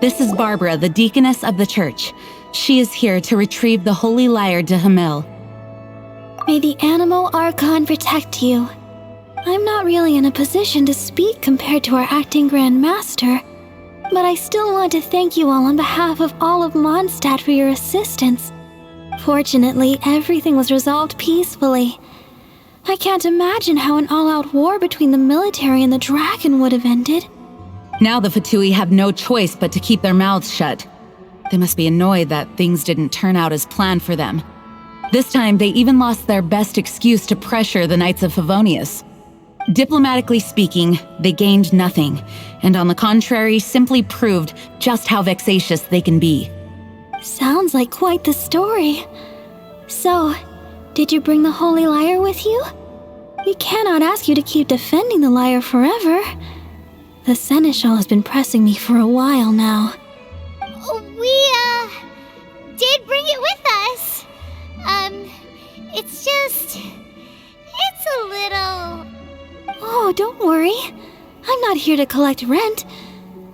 This is Barbara, the deaconess of the church. She is here to retrieve the holy lyre de Hamil. May the animal archon protect you. I'm not really in a position to speak compared to our acting Grand Master, but I still want to thank you all on behalf of all of Mondstadt for your assistance. Fortunately, everything was resolved peacefully. I can't imagine how an all-out war between the military and the dragon would have ended. Now the Fatui have no choice but to keep their mouths shut. They must be annoyed that things didn't turn out as planned for them. This time, they even lost their best excuse to pressure the Knights of Favonius. Diplomatically speaking, they gained nothing, and on the contrary, simply proved just how vexatious they can be. Sounds like quite the story. So, did you bring the holy lyre with you? We cannot ask you to keep defending the lyre forever. The Seneschal has been pressing me for a while now. We, did bring it with us. It's a little... Oh, don't worry. I'm not here to collect rent.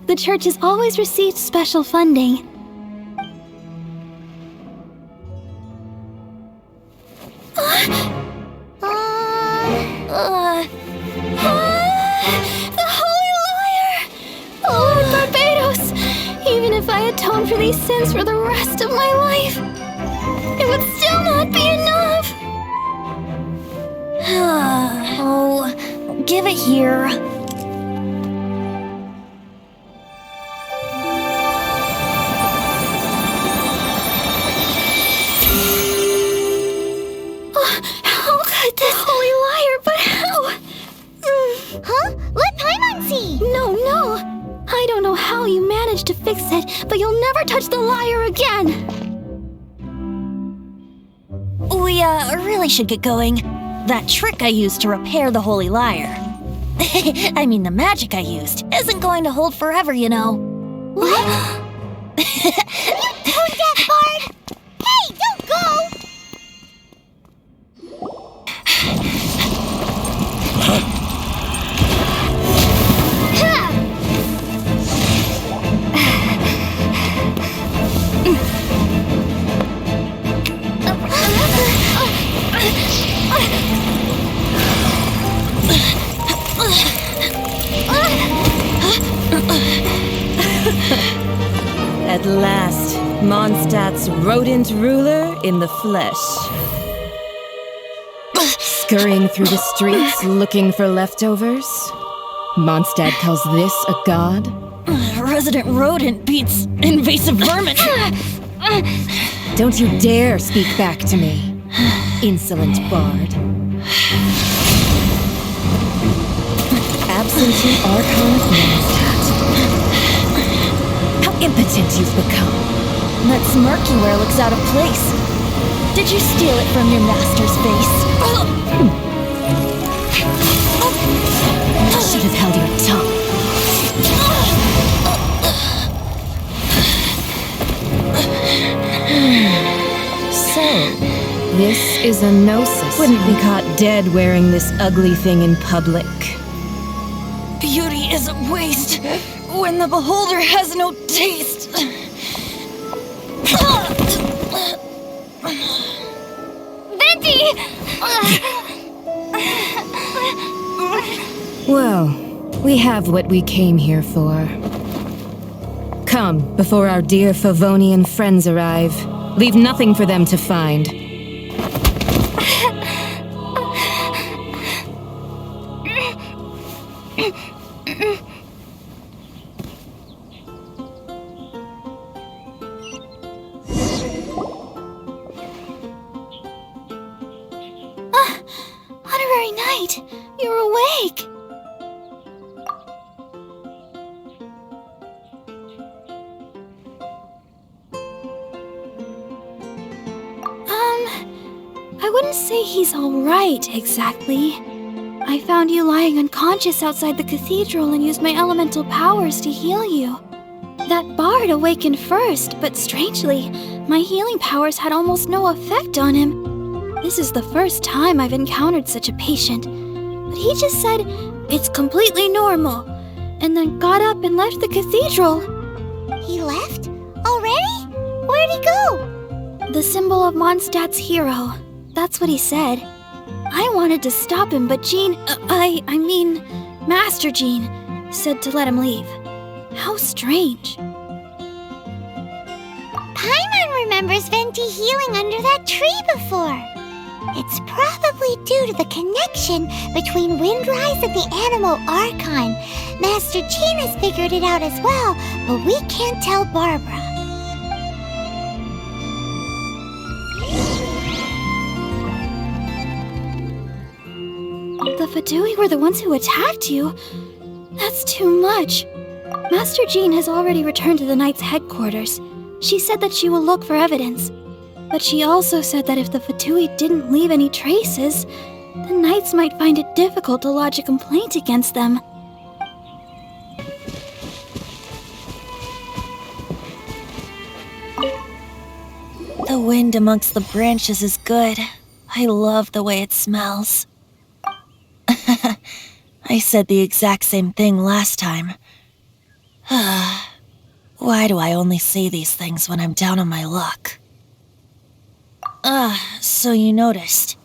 The church has always received special funding. The Holy Lyre! Lord Barbados! Even if I atoned for these sins for the rest of my life, it would still not be enough! Oh, give it here. How could this Holy Lyre, but how? Huh? Let Paimon see! No. I don't know how you managed to fix it, but you'll never touch the lyre again! We, really should get going. That trick I used to repair the holy lyre. I mean, the magic I used isn't going to hold forever, you know. What? You tone-deaf bard! Hey, don't go! At last, Mondstadt's rodent ruler in the flesh. Scurrying through the streets looking for leftovers? Mondstadt calls this a god? Resident rodent beats invasive vermin. Don't you dare speak back to me, insolent bard. Absentee archon of Mondstadt. How impotent you've become. That smirky wear looks out of place. Did you steal it from your master's face? You should have held your tongue. So, this is a gnosis. Wouldn't be caught dead wearing this ugly thing in public. Beauty is a waste when the beholder has no taste. Venti! Well, we have what we came here for. Come, before our dear Favonian friends arrive. Leave nothing for them to find. Honorary Knight, you're awake! I wouldn't say he's alright, exactly. I found you lying unconscious outside the cathedral and used my elemental powers to heal you. That bard awakened first, but strangely, my healing powers had almost no effect on him. This is the first time I've encountered such a patient, but he just said, "It's completely normal," and then got up and left the cathedral. He left? Already? Where'd he go? The symbol of Mondstadt's hero. That's what he said. I wanted to stop him, but Master Jean said to let him leave. How strange. Paimon remembers Venti healing under that tree before. It's probably due to the connection between Windrise and the animal Archon. Master Jean has figured it out as well, but we can't tell Barbara. The Fatui were the ones who attacked you? That's too much. Master Jean has already returned to the Knight's headquarters. She said that she will look for evidence. But she also said that if the Fatui didn't leave any traces, the Knights might find it difficult to lodge a complaint against them. The wind amongst the branches is good. I love the way it smells. I said the exact same thing last time. Why do I only say these things when I'm down on my luck? So you noticed.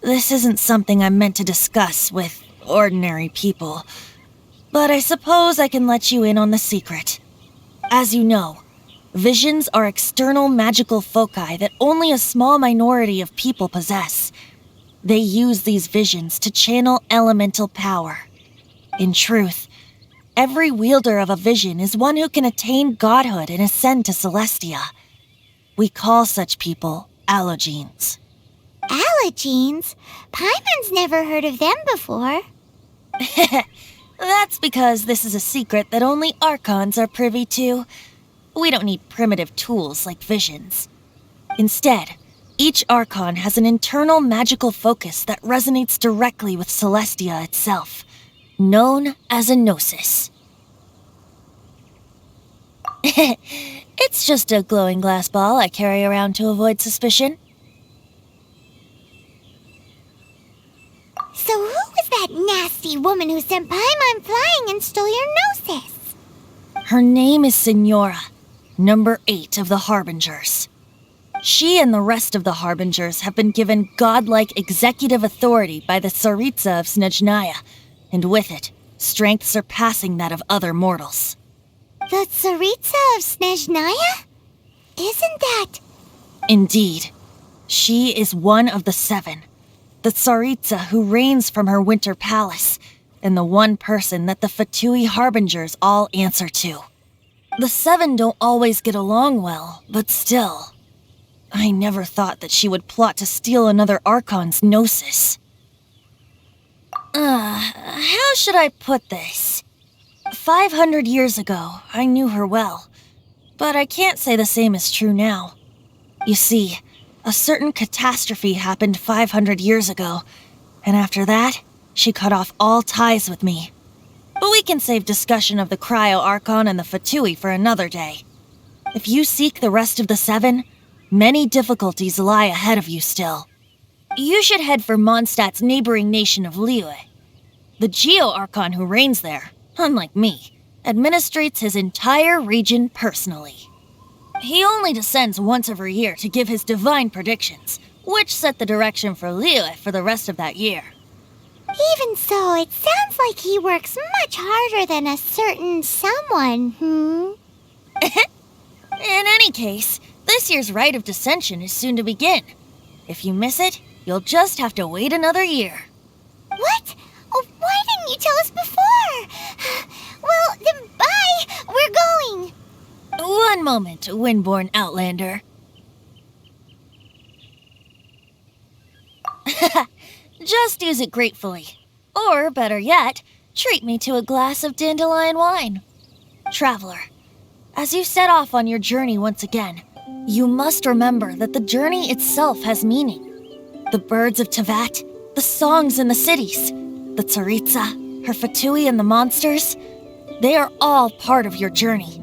This isn't something I'm meant to discuss with ordinary people, but I suppose I can let you in on the secret. As you know, visions are external magical foci that only a small minority of people possess. They use these visions to channel elemental power. In truth, every wielder of a vision is one who can attain godhood and ascend to Celestia. We call such people allogenes. Allogenes? Paimon's never heard of them before. That's because this is a secret that only archons are privy to. We don't need primitive tools like visions. Instead, each archon has an internal magical focus that resonates directly with Celestia itself, known as a gnosis. It's just a glowing glass ball I carry around to avoid suspicion. So who was that nasty woman who sent Paimon flying and stole your gnosis? Her name is Signora, number 8 of the Harbingers. She and the rest of the Harbingers have been given godlike executive authority by the Tsaritsa of Snezhnaya, and with it, strength surpassing that of other mortals. The Tsaritsa of Snezhnaya? Isn't that... Indeed. She is one of the 7, the Tsaritsa who reigns from her winter palace, and the one person that the Fatui Harbingers all answer to. The 7 don't always get along well, but still... I never thought that she would plot to steal another Archon's gnosis. How should I put this? 500 years ago, I knew her well, but I can't say the same is true now. You see, a certain catastrophe happened 500 years ago, and after that, she cut off all ties with me. But we can save discussion of the Cryo Archon and the Fatui for another day. If you seek the rest of the 7, many difficulties lie ahead of you still. You should head for Mondstadt's neighboring nation of Liyue. The Geo-Archon who reigns there, unlike me, administrates his entire region personally. He only descends once every year to give his divine predictions, which set the direction for Liyue for the rest of that year. Even so, it sounds like he works much harder than a certain someone, In any case, this year's Rite of Descension is soon to begin. If you miss it, you'll just have to wait another year. What? Oh, why didn't you tell us before? Well, then bye! We're going! One moment, Windborn Outlander. Just use it gratefully. Or, better yet, treat me to a glass of dandelion wine. Traveler, as you set off on your journey once again, you must remember that the journey itself has meaning. The birds of Tevat, the songs in the cities, the Tsaritsa, her Fatui and the monsters, they are all part of your journey.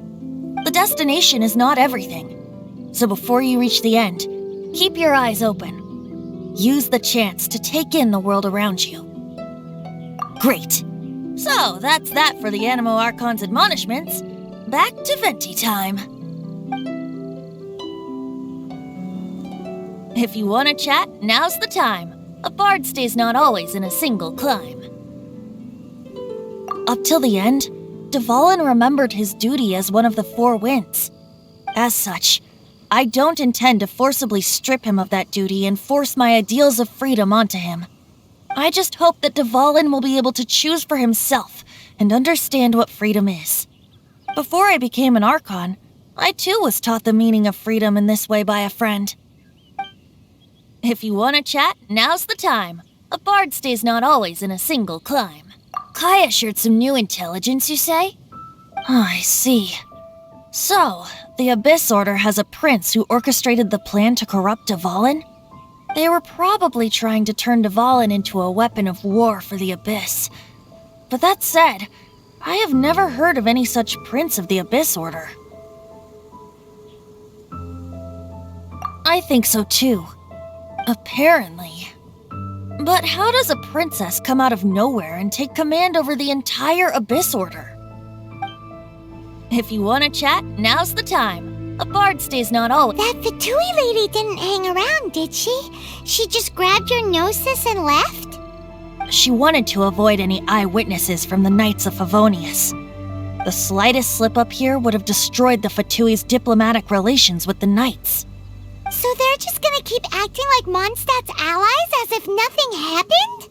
The destination is not everything. So before you reach the end, keep your eyes open. Use the chance to take in the world around you. Great. So, that's that for the Animo Archon's admonishments. back to Venti time. If you want to chat, now's the time. A bard stays not always in a single clime. Up till the end, Dvalin remembered his duty as one of the four winds. As such, I don't intend to forcibly strip him of that duty and force my ideals of freedom onto him. I just hope that Dvalin will be able to choose for himself and understand what freedom is. Before I became an archon, I too was taught the meaning of freedom in this way by a friend. If you want to chat, now's the time. A bard stays not always in a single clime. Kaya shared some new intelligence, you say? Oh, I see. So, the Abyss Order has a prince who orchestrated the plan to corrupt Dvalin? They were probably trying to turn Dvalin into a weapon of war for the Abyss. But that said, I have never heard of any such prince of the Abyss Order. I think so too. Apparently. But how does a princess come out of nowhere and take command over the entire Abyss Order? If you want to chat, now's the time. A bard stays not always. That Fatui lady didn't hang around, did she? She just grabbed your gnosis and left? She wanted to avoid any eyewitnesses from the Knights of Favonius. The slightest slip-up here would have destroyed the Fatui's diplomatic relations with the Knights. So they're just gonna keep acting like Mondstadt's allies as if nothing happened?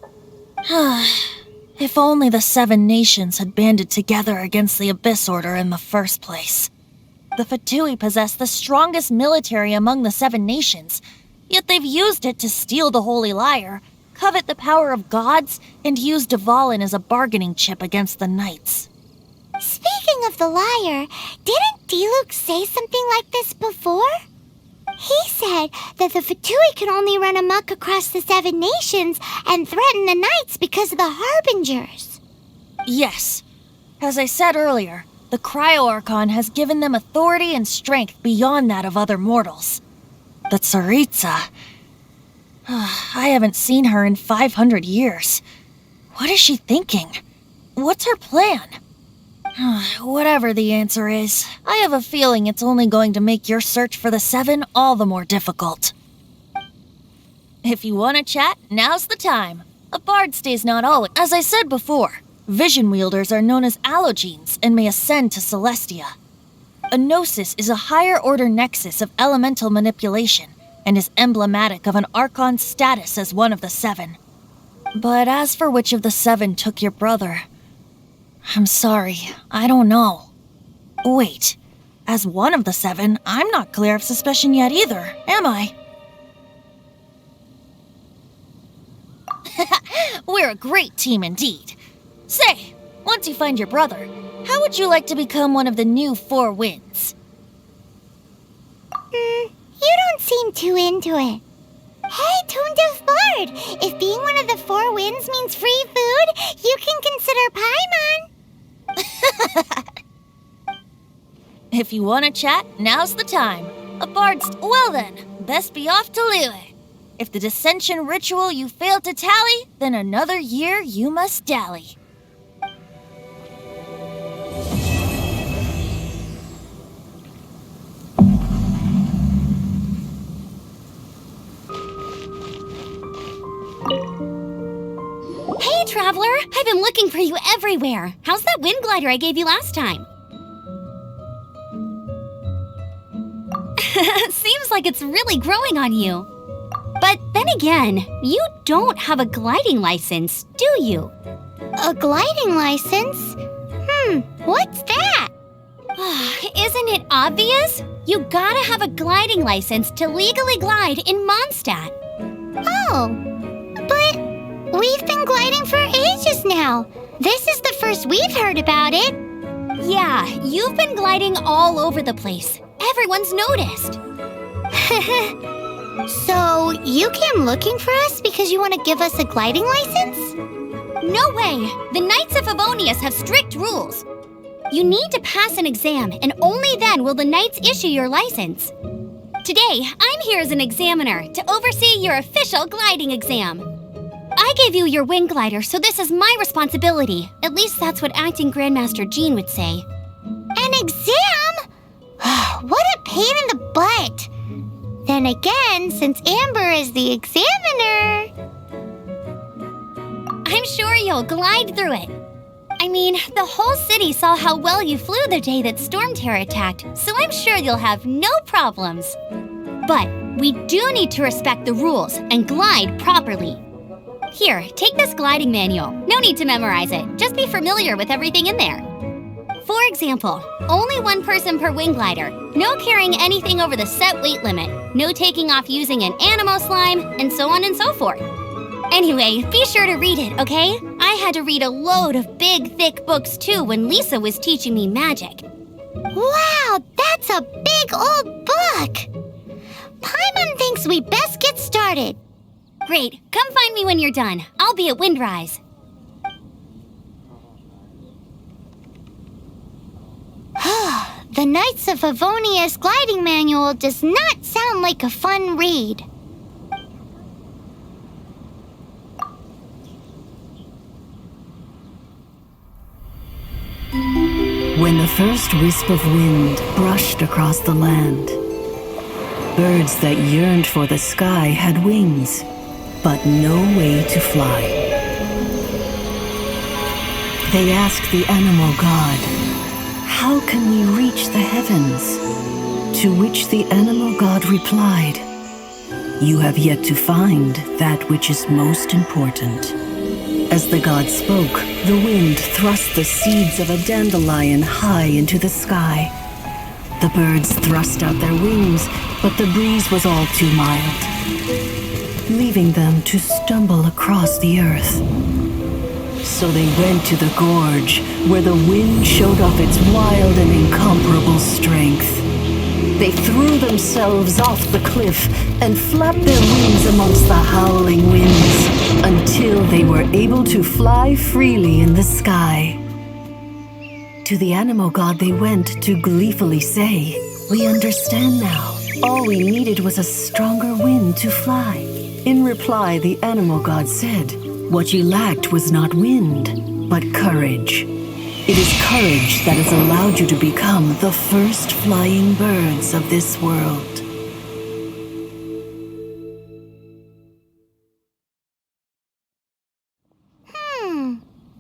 If only the 7 nations had banded together against the Abyss Order in the first place. The Fatui possess the strongest military among the 7 nations, yet they've used it to steal the Holy Lyre, covet the power of gods, and use Dvalin as a bargaining chip against the Knights. Speaking of the lyre, didn't Diluc say something like this before? He said that the Fatui can only run amok across the 7 nations and threaten the Knights because of the Harbingers. Yes. As I said earlier, the Cryo-Archon has given them authority and strength beyond that of other mortals. The Tsaritsa... I haven't seen her in 500 years. What is she thinking? What's her plan? Whatever the answer is, I have a feeling it's only going to make your search for the 7 all the more difficult. If you want to chat, now's the time. A bard stays not always. As I said before, vision wielders are known as allogenes and may ascend to Celestia. A gnosis is a higher-order nexus of elemental manipulation and is emblematic of an archon's status as one of the 7. But as for which of the 7 took your brother... I'm sorry, I don't know. Wait, as one of the 7, I'm not clear of suspicion yet either, am I? We're a great team indeed. Say, once you find your brother, how would you like to become one of the new 4 winds? You don't seem too into it. Hey, Tone-Deaf Bard! If being one of the 4 winds means free food, you can consider Paimon. If you want to chat, now's the time. A bard's... Well then, best be off to Lille. If the dissension ritual you failed to tally, then another year you must dally. Hey, Traveler! I've been looking for you everywhere. How's that wind glider I gave you last time? Seems like it's really growing on you. But then again, you don't have a gliding license, do you? A gliding license? What's that? Isn't it obvious? You gotta have a gliding license to legally glide in Mondstadt. Oh, but we've been gliding for ages now. This is the first we've heard about it. Yeah, you've been gliding all over the place. Everyone's noticed. So, you came looking for us because you want to give us a gliding license? No way! The Knights of Favonius have strict rules. You need to pass an exam, and only then will the Knights issue your license. Today, I'm here as an examiner to oversee your official gliding exam. I gave you your wing glider, so this is my responsibility. At least that's what Acting Grandmaster Jean would say. An exam? But then again, since Amber is the examiner... I'm sure you'll glide through it. I mean, the whole city saw how well you flew the day that Storm Terror attacked, so I'm sure you'll have no problems. But we do need to respect the rules and glide properly. Here, take this gliding manual. No need to memorize it, just be familiar with everything in there. For example, only one person per wing glider, no carrying anything over the set weight limit, no taking off using an animo slime, and so on and so forth. Anyway, be sure to read it, okay? I had to read a load of big, thick books too when Lisa was teaching me magic. Wow, that's a big old book! Paimon thinks we best get started. Great, come find me when you're done. I'll be at Windrise. The Knights of Favonia's gliding manual does not sound like a fun read. When the first wisp of wind brushed across the land, birds that yearned for the sky had wings, but no way to fly. They asked the animal god, "How can we reach the heavens?" To which the animal god replied, "You have yet to find that which is most important." As the god spoke, the wind thrust the seeds of a dandelion high into the sky. The birds thrust out their wings, but the breeze was all too mild, leaving them to stumble across the earth. So they went to the gorge, where the wind showed off its wild and incomparable strength. They threw themselves off the cliff and flapped their wings amongst the howling winds until they were able to fly freely in the sky. To the animal god they went to gleefully say, "We understand now. All we needed was a stronger wind to fly." In reply, the animal god said, "What you lacked was not wind, but courage. It is courage that has allowed you to become the first flying birds of this world."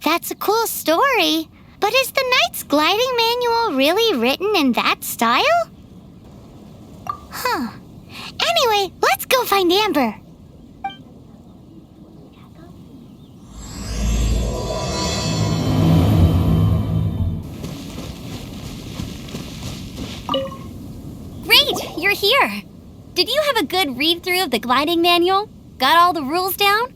That's a cool story. But is the Knight's gliding manual really written in that style? Anyway, let's go find Amber. Great, you're here. Did you have a good read-through of the gliding manual? Got all the rules down?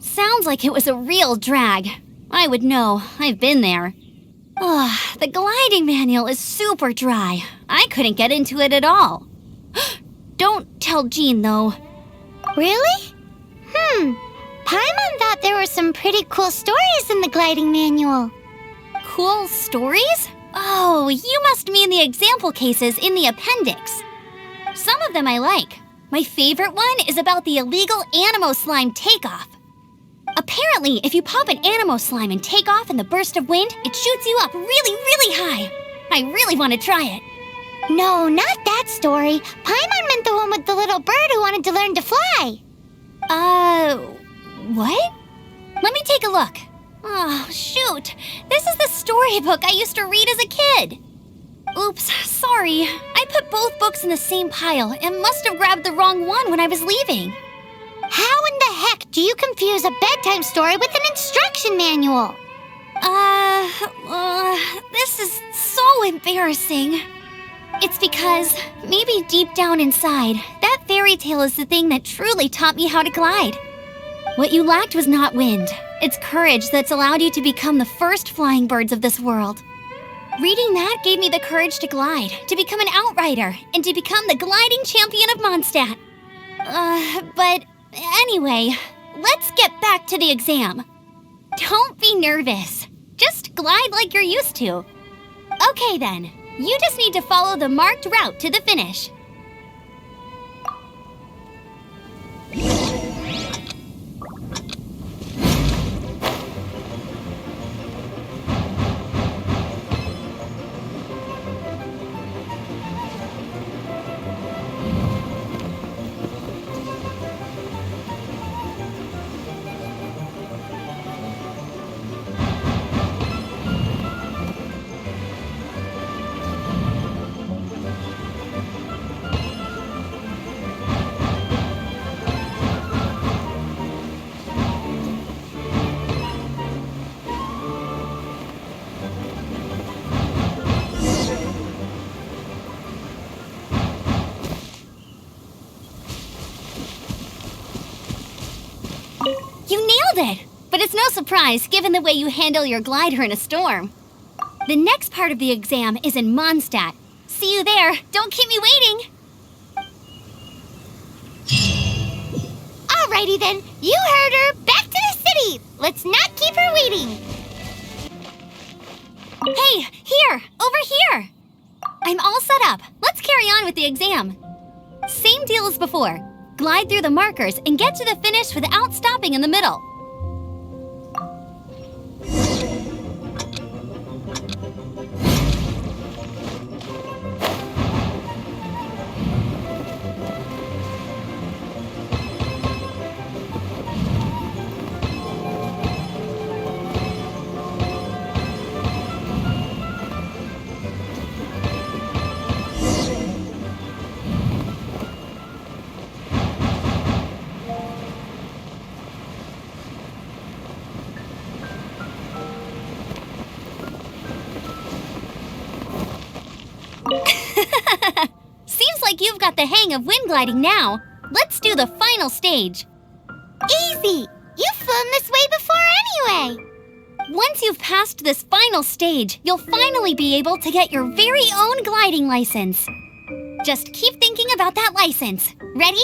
Sounds like it was a real drag. I would know. I've been there. The gliding manual is super dry. I couldn't get into it at all. Don't tell Jean, though. Really? Paimon thought there were some pretty cool stories in the gliding manual. Cool stories? Oh, you must mean the example cases in the appendix. Some of them I like. My favorite one is about the illegal animo slime takeoff. Apparently, if you pop an animo slime and take off in the burst of wind, it shoots you up really, really high. I really want to try it. No, not that story. Paimon meant the one with the little bird who wanted to learn to fly. What? Let me take a look. Oh, shoot. This is the storybook I used to read as a kid. Oops, sorry. I put both books in the same pile and must have grabbed the wrong one when I was leaving. How in the heck do you confuse a bedtime story with an instruction manual? This is so embarrassing. It's because, maybe deep down inside, that fairy tale is the thing that truly taught me how to glide. What you lacked was not wind. It's courage that's allowed you to become the first flying birds of this world. Reading that gave me the courage to glide, to become an outrider, and to become the gliding champion of Mondstadt. But anyway, let's get back to the exam. Don't be nervous. Just glide like you're used to. Okay then, you just need to follow the marked route to the finish. nailed it! But it's no surprise, given the way you handle your glider in a storm. The next part of the exam is in Mondstadt. See you there. Don't keep me waiting. Alrighty then, you heard her. Back to the city. Let's not keep her waiting. Hey, here, over here. I'm all set up. Let's carry on with the exam. Same deal as before. Glide through the markers and get to the finish without stopping in the middle. Seems like you've got the hang of wind gliding now. Let's do the final stage. Easy. You've flown this way before anyway. Once you've passed this final stage, you'll finally be able to get your very own gliding license. Just keep thinking about that license. Ready?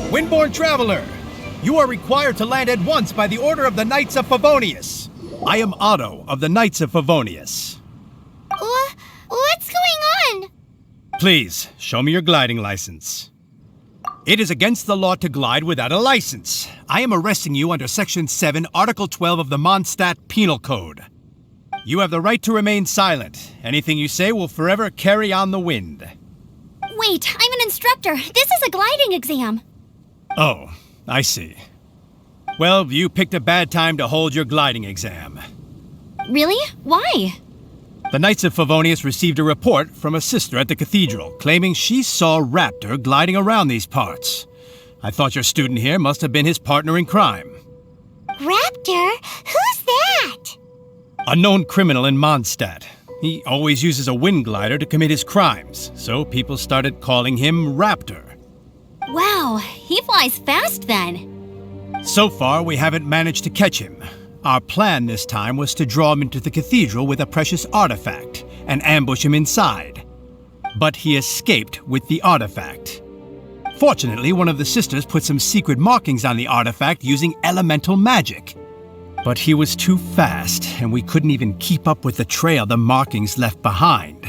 Windborne Traveler, you are required to land at once by the order of the Knights of Favonius. I am Otto of the Knights of Favonius. What's going on? Please, show me your gliding license. It is against the law to glide without a license. I am arresting you under Section 7, Article 12 of the Mondstadt Penal Code. You have the right to remain silent. Anything you say will forever carry on the wind. Wait, I'm an instructor. This is a gliding exam. Oh, I see. Well, you picked a bad time to hold your gliding exam. Really? Why? The Knights of Favonius received a report from a sister at the cathedral claiming she saw Raptor gliding around these parts. I thought your student here must have been his partner in crime. Raptor? Who's that? A known criminal in Mondstadt. He always uses a wind glider to commit his crimes, so people started calling him Raptor. Wow, he flies fast then. So far, we haven't managed to catch him. Our plan this time was to draw him into the cathedral with a precious artifact and ambush him inside. But he escaped with the artifact. Fortunately, one of the sisters put some secret markings on the artifact using elemental magic. But he was too fast, and we couldn't even keep up with the trail the markings left behind.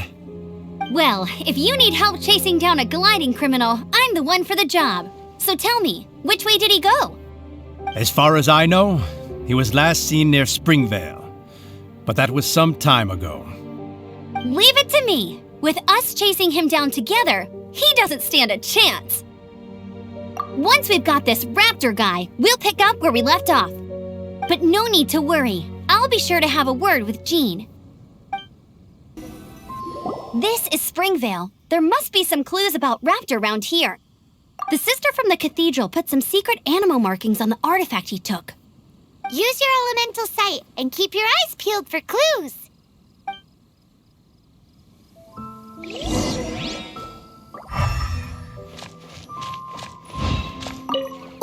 Well, if you need help chasing down a gliding criminal, I'm the one for the job. So tell me, which way did he go? As far as I know, he was last seen near Springvale. But that was some time ago. Leave it to me. With us chasing him down together, he doesn't stand a chance. Once we've got this Raptor guy, we'll pick up where we left off. But no need to worry. I'll be sure to have a word with Jean. This is Springvale. There must be some clues about Raptor around here. The sister from the cathedral put some secret animal markings on the artifact he took. Use your elemental sight and keep your eyes peeled for clues.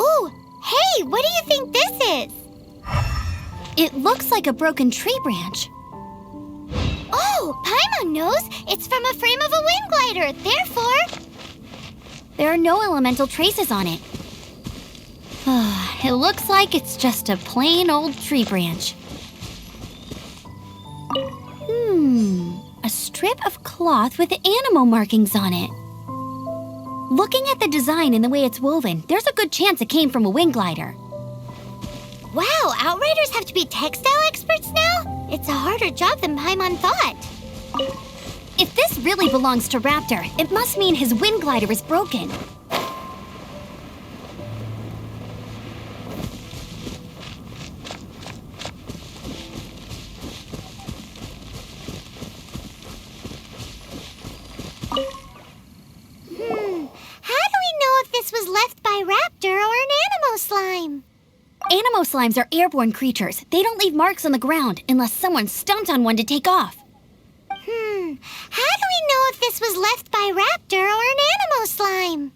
Ooh, hey, what do you think this is? It looks like a broken tree branch. Oh, Paimon knows. It's from a frame of a wind glider. Therefore, there are no elemental traces on it. It looks like it's just a plain old tree branch. A strip of cloth with animal markings on it. Looking at the design and the way it's woven, there's a good chance it came from a wind glider. wow, Outriders have to be textile experts now? It's a harder job than Paimon thought. really belongs to Raptor, it must mean his wind glider is broken. How do we know if this was left by Raptor or an Animo slime? Animo slimes are airborne creatures. They don't leave marks on the ground unless someone stomped on one to take off. How do we know if this was left by Raptor or an Animo slime?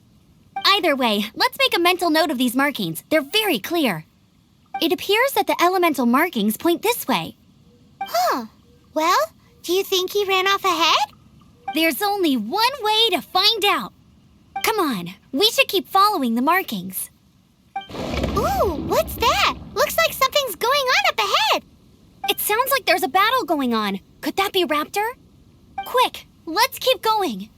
Either way, let's make a mental note of these markings. They're very clear. It appears that the elemental markings point this way. Huh. Well, do you think he ran off ahead? There's only one way to find out. Come on, we should keep following the markings. Ooh, what's that? Looks like something's going on up ahead. It sounds like there's a battle going on. Could that be Raptor? Quick, let's keep going.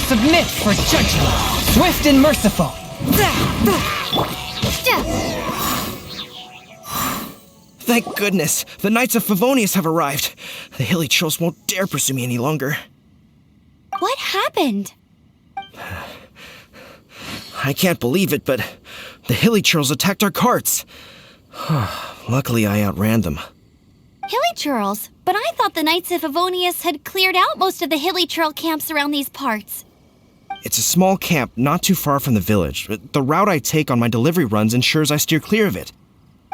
Submit for judgment, swift and merciful. Thank goodness, the Knights of Favonius have arrived. The hilly trolls won't dare pursue me any longer. What happened? I can't believe it, but the hilly trolls attacked our carts. Luckily, I outran them. Hilly churls? But I thought the Knights of Favonius had cleared out most of the hilly churl camps around these parts. It's a small camp not too far from the village. The route I take on my delivery runs ensures I steer clear of it.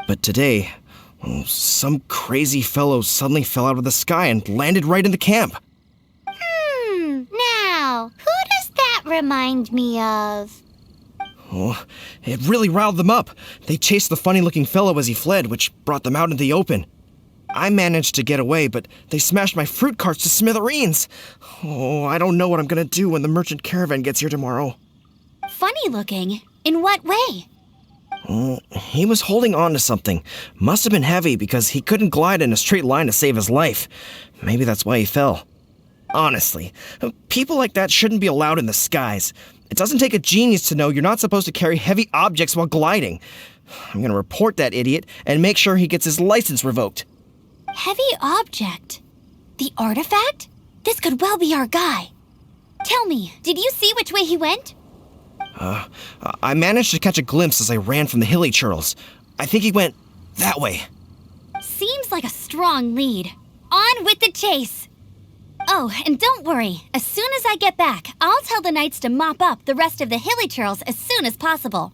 But today, some crazy fellow suddenly fell out of the sky and landed right in the camp. Now, who does that remind me of? Oh, it really riled them up. They chased the funny-looking fellow as he fled, which brought them out into the open. I managed to get away, but they smashed my fruit carts to smithereens. Oh, I don't know what I'm gonna do when the merchant caravan gets here tomorrow. Funny looking? In what way? He was holding on to something. Must have been heavy because he couldn't glide in a straight line to save his life. Maybe that's why he fell. Honestly, people like that shouldn't be allowed in the skies. It doesn't take a genius to know you're not supposed to carry heavy objects while gliding. I'm gonna report that idiot and make sure he gets his license revoked. Heavy object? The artifact? This could well be our guy. Tell me, did you see which way he went? I managed to catch a glimpse as I ran from the hilly churls. I think he went that way. Seems like a strong lead. On with the chase! Oh, and don't worry. As soon as I get back, I'll tell the knights to mop up the rest of the hilly churls as soon as possible.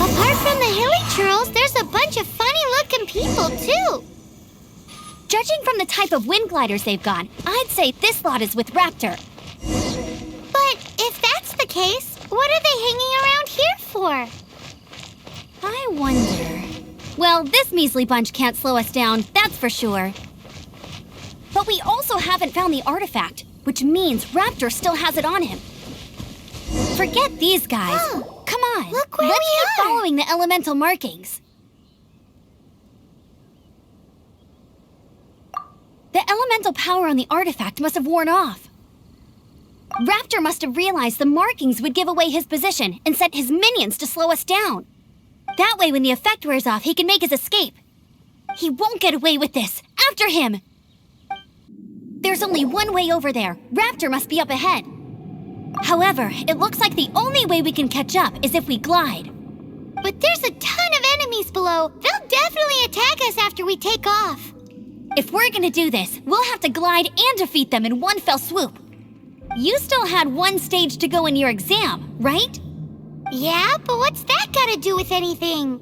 Apart from the hilly churls, there's a bunch of funny-looking people, too. Judging from the type of wind gliders they've got, I'd say this lot is with Raptor. But if that's the case, what are they hanging around here for? I wonder... Well, this measly bunch can't slow us down, that's for sure. But we also haven't found the artifact, which means Raptor still has it on him. Forget these guys. Oh, come on, look where let's we keep are. following the elemental markings. The elemental power on the artifact must have worn off. Raptor must have realized the markings would give away his position and sent his minions to slow us down. That way, when the effect wears off, he can make his escape. He won't get away with this. After him! There's only one way over there. Raptor must be up ahead. However, it looks like the only way we can catch up is if we glide. But there's a ton of enemies below. They'll definitely attack us after we take off. If we're gonna do this, we'll have to glide and defeat them in one fell swoop. You still had one stage to go in your exam, right? Yeah, but what's that gotta do with anything?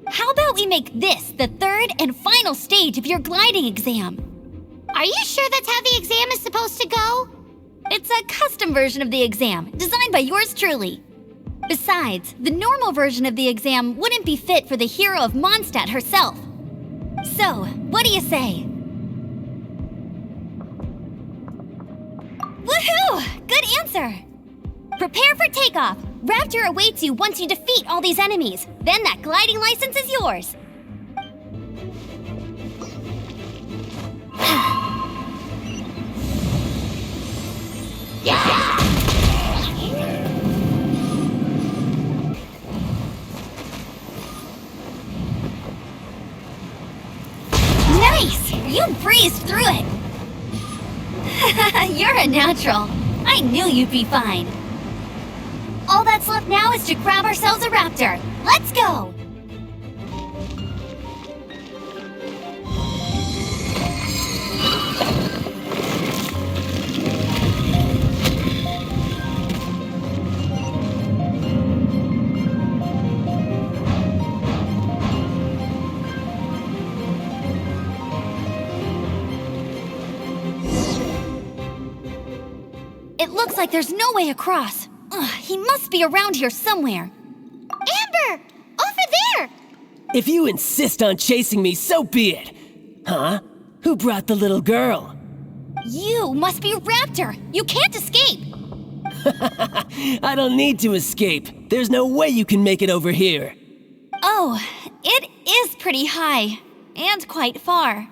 How about we make this the third and final stage of your gliding exam? Are you sure that's how the exam is supposed to go? It's a custom version of the exam, designed by yours truly. Besides, the normal version of the exam wouldn't be fit for the hero of Mondstadt herself. So, what do you say? Woohoo! Good answer! Prepare for takeoff! Raptor awaits you once you defeat all these enemies. Then that gliding license is yours. Nice! You breezed through it! You're a natural. I knew you'd be fine. All that's left now is to grab ourselves a raptor. Let's go! It looks like there's no way across. Ugh, he must be around here somewhere. Amber! Over there! If you insist on chasing me, so be it. Huh? Who brought the little girl? You must be a raptor. You can't escape. I don't need to escape. There's no way you can make it over here. Oh, it is pretty high. And quite far.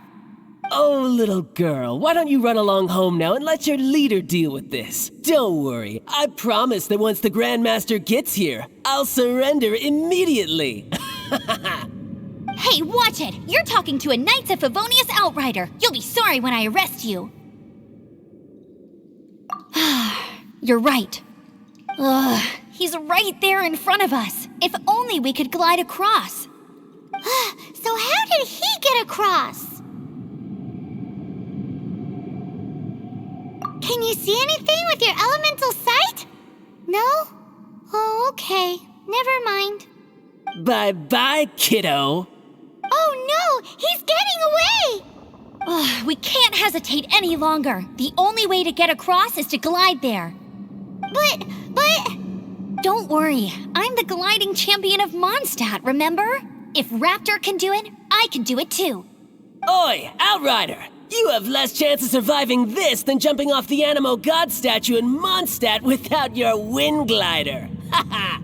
Oh, little girl, why don't you run along home now and let your leader deal with this? Don't worry, I promise that once the Grandmaster gets here, I'll surrender immediately. Hey, watch it! You're talking to a Knights of Favonius outrider. You'll be sorry when I arrest you. You're right. Ugh, he's right there in front of us. If only we could glide across. So how did he get across? Can you see anything with your elemental sight? No? Oh, okay. Never mind. Bye-bye, kiddo. Oh no! He's getting away! Ugh, we can't hesitate any longer. The only way to get across is to glide there. But... Don't worry. I'm the gliding champion of Mondstadt, remember? If Raptor can do it, I can do it too. Oi, Outrider! You have less chance of surviving this than jumping off the Animo God statue in Mondstadt without your wind glider. Haha!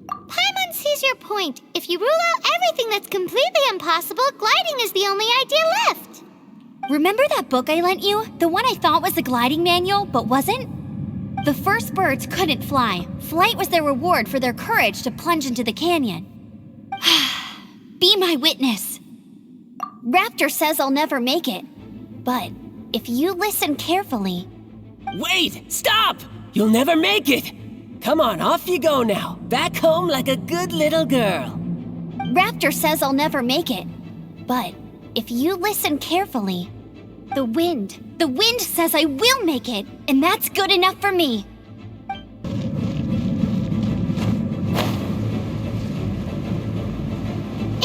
Paimon sees your point. If you rule out everything that's completely impossible, gliding is the only idea left. Remember that book I lent you? The one I thought was the gliding manual, but wasn't? The first birds couldn't fly. Flight was their reward for their courage to plunge into the canyon. Be my witness. Raptor says I'll never make it. But if you listen carefully... Wait! Stop! You'll never make it! Come on, off you go now. Back home like a good little girl. Raptor says I'll never make it. But if you listen carefully... The wind says I will make it, and that's good enough for me.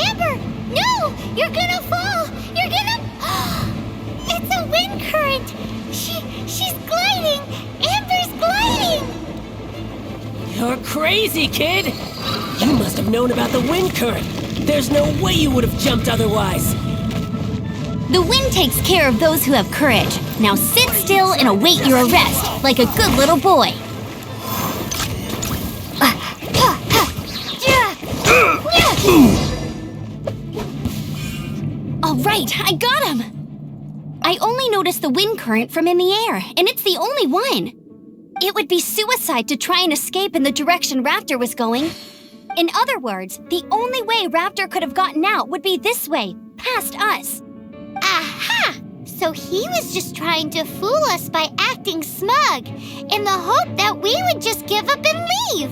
Amber! No! You're gonna fall! You're gonna... It's a wind current! She's gliding! Amber's gliding! You're crazy, kid! You must have known about the wind current. There's no way you would have jumped otherwise. The wind takes care of those who have courage. Now sit still and await your arrest, like a good little boy. All right, I got him! I only noticed the wind current from in the air, and it's the only one. It would be suicide to try and escape in the direction Raptor was going. In other words, the only way Raptor could have gotten out would be this way, past us. Aha! So he was just trying to fool us by acting smug, in the hope that we would just give up and leave.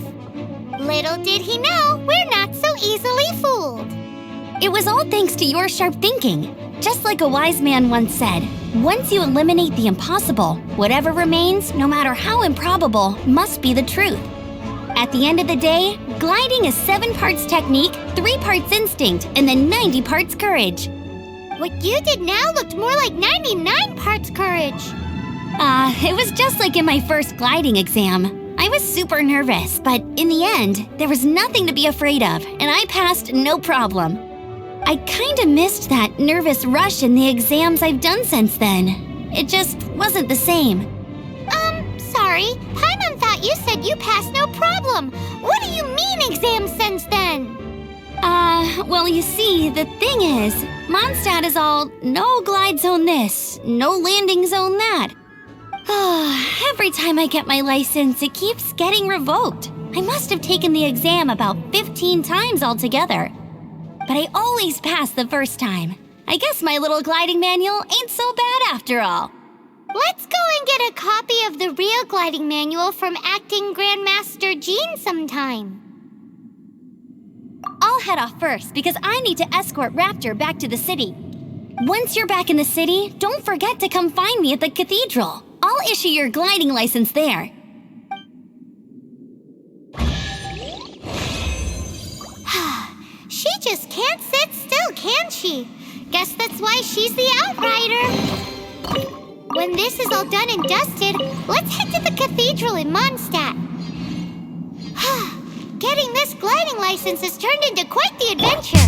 Little did he know, we're not so easily fooled. It was all thanks to your sharp thinking. Just like a wise man once said, once you eliminate the impossible, whatever remains, no matter how improbable, must be the truth. At the end of the day, gliding is 7 parts technique, 3 parts instinct, and then 90 parts courage. What you did now looked more like 99 parts courage. It was just like in my first gliding exam. I was super nervous, but in the end, there was nothing to be afraid of, and I passed no problem. I kinda missed that nervous rush in the exams I've done since then. It just wasn't the same. Sorry. Paimon thought you said you passed no problem. What do you mean exams since then? Well, you see, the thing is, Mondstadt is all no glide zone this, no landing zone that. Every time I get my license, it keeps getting revoked. I must have taken the exam about 15 times altogether. But I always pass the first time. I guess my little gliding manual ain't so bad after all. Let's go and get a copy of the real gliding manual from Acting Grandmaster Jean sometime. I'll head off first because I need to escort Raptor back to the city. Once you're back in the city, don't forget to come find me at the cathedral. I'll issue your gliding license there. She just can't sit still, can she? Guess that's why she's the outrider. When this is all done and dusted, let's head to the cathedral in Mondstadt. Getting this gliding license has turned into quite the adventure.